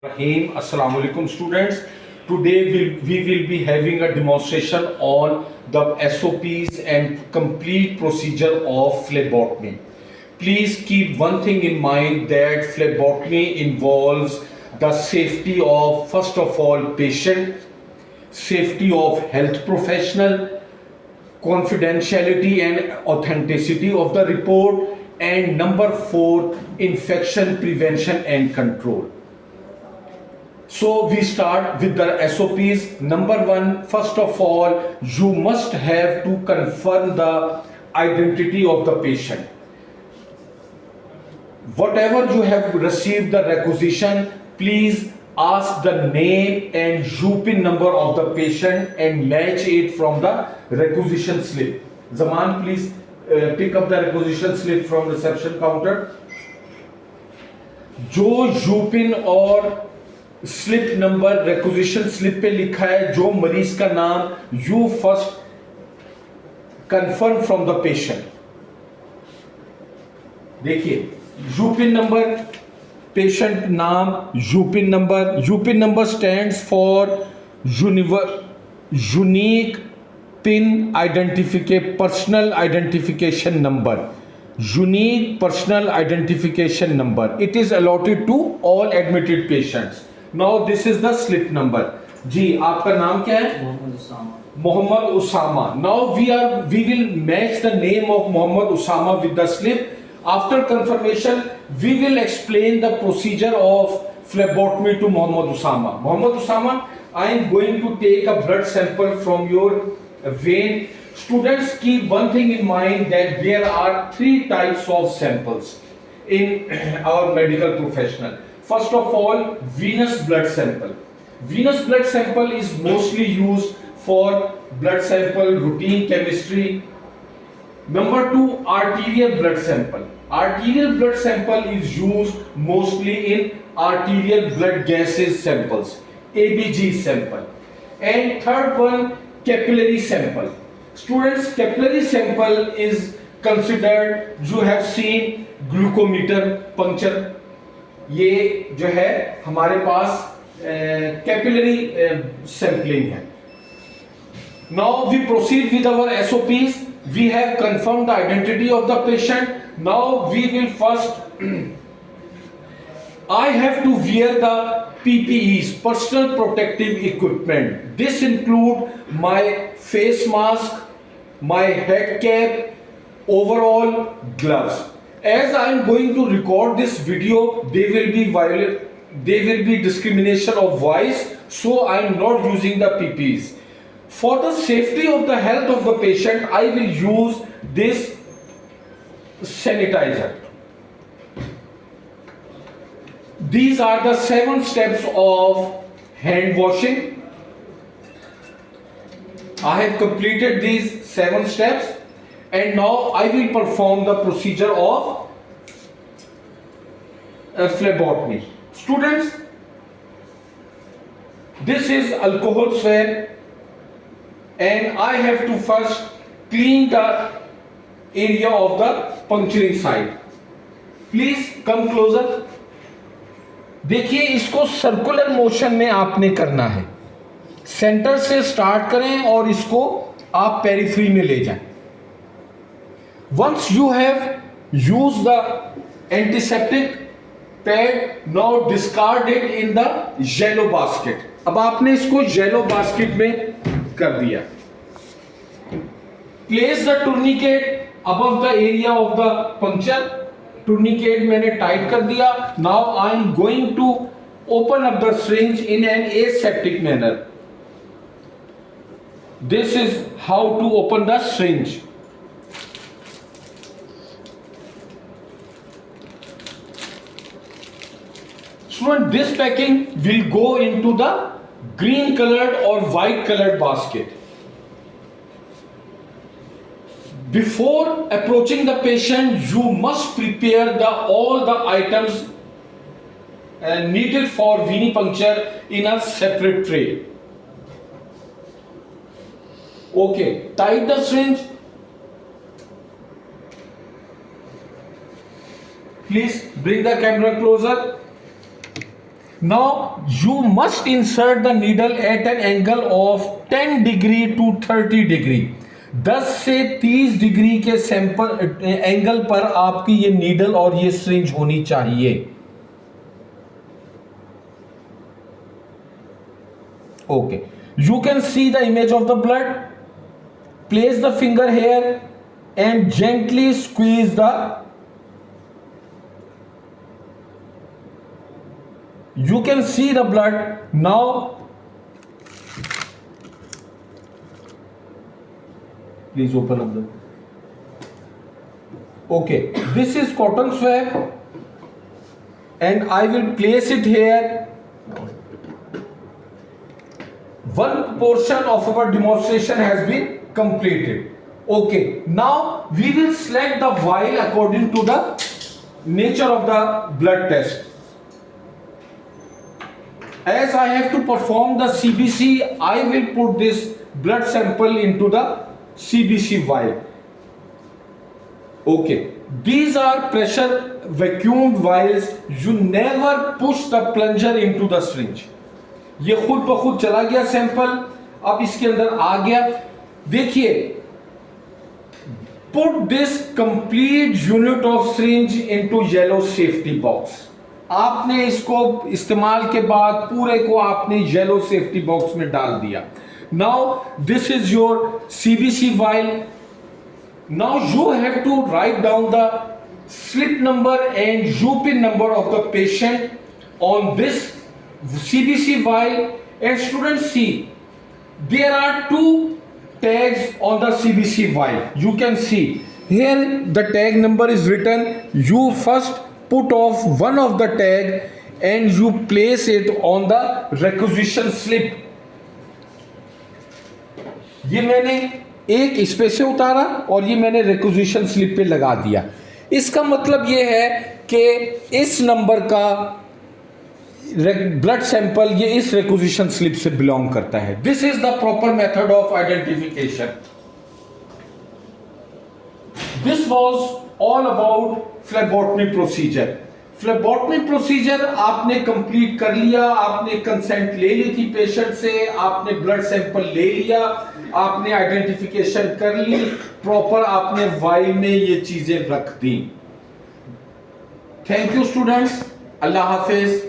Rahim. Assalamu alaikum students. Today we will be having a demonstration on the SOPs and complete procedure of phlebotomy. Please keep one thing in mind that phlebotomy involves the safety of first of all patient, safety of health professional, confidentiality and authenticity of the report, and number 4, infection prevention and control. So we start with the SOPs. Number 1, first of all, you must have to confirm the identity of the patient. Whatever you have received the requisition, please ask the name and UPIN number of the patient and match it from the requisition slip. Zaman, please pick up the requisition slip from reception counter. जो यूपिन और slip number requisition slip पे लिखा है, जो मरीज का नाम, you first confirm from the patient. देखिए यूपिन नंबर, पेशेंट नाम, UPIN number stands for unique pin identification personal identification number. Unique personal identification number. It is allotted to all admitted patients. Now this is the slip number. जी आपका नाम क्या है? Mohammad Usama. Now we will match the name of Mohammad Usama with the slip. After confirmation, we will explain the procedure of phlebotomy to Mohammad Usama. Mohammad Usama, I am going to take a blood sample from your vein. Students, keep one thing in mind that there are 3 types of samples in our medical professional. First of all, venous blood sample. Venous blood sample is mostly used for blood sample routine chemistry. Number 2, arterial blood sample. Arterial blood sample is used mostly in arterial blood gases samples, ABG sample. And third one, capillary sample. Students, capillary sample is considered, you have seen glucometer puncture. ये जो है हमारे पास capillary sampling है. Now we proceed with our SOPs. We have confirmed the identity of the patient. Now we will first I have to wear the PPEs, personal protective equipment. This include my face mask, my head cap, overall gloves. As I am going to record this video, there will be discrimination of voice, so I am not using the PPEs. For the safety of the health of the patient, I will use this sanitizer. These are the 7 steps of hand washing. I have completed these 7 steps and now I will perform the procedure of phlebotomy. Students, this is alcohol swab and I have to first clean the area of the puncturing site. Please come closer. देखिए इसको circular motion में आपने करना है. Centre से start करें और इसको आप पेरिफेरी में ले जाएं. Once you have use the antiseptic pad, now discard it in the yellow basket. अब आपने इसको येलो बास्केट में कर दिया. Place the tourniquet above the area of the puncture. Tourniquet मैंने टाइट कर दिया. Now I am going to open up the syringe in an aseptic manner. This is how to open the syringe. Student, this packing will go into the green colored or white colored basket. Before approaching the patient, you must prepare all the items needed for venipuncture in a separate tray. Okay, tight the syringe. Please bring the camera closer. Now you must insert the needle at an angle of 10 degree to 30 degree. 10 से 30 degree के sample angle पर आपकी ये needle और ये syringe होनी चाहिए. Okay, you can see the image of the blood. Place the finger here and gently squeeze the. You can see the blood now. Please open up the. Okay, this is cotton swab, and I will place it here. One portion of our demonstration has been completed. Okay, now we will select the vial according to the nature of the blood test. As I have to perform the CBC, I will put this blood sample into the CBC vial. Okay, these are pressure vacuumed vials. You never push the plunger into the syringe. ये खुद ब खुद चला गया sample, अब इसके अंदर आ गया. देखिए, put this complete unit of syringe into yellow safety box. आपने इसको इस्तेमाल के बाद पूरे को आपने येलो सेफ्टी बॉक्स में डाल दिया. Now this is your CBC vial. Now you have to write down the slip number and UPIN number of the patient on this CBC vial. And students, see, there are two tags on the CBC vial. You can see here the tag number is written. You first put off one of the tag and you place it on the requisition slip. ये मैंने एक इस पे से उतारा और ये मैंने requisition slip पे लगा दिया. इसका मतलब ये है कि इस नंबर का ब्लड सैंपल ये इस रिक्विजिशन स्लिप से बिलोंग करता है. This is the proper method of identification. This was all about phlebotomy procedure. Phlebotomy procedure आपने कंप्लीट कर लिया. आपने कंसेंट ले ली थी पेशेंट से, आपने ब्लड सैंपल ले लिया, आपने आइडेंटिफिकेशन कर ली, प्रॉपर आपने वाइल में ये चीजें रख दी. Thank you students. अल्लाह हाफिज.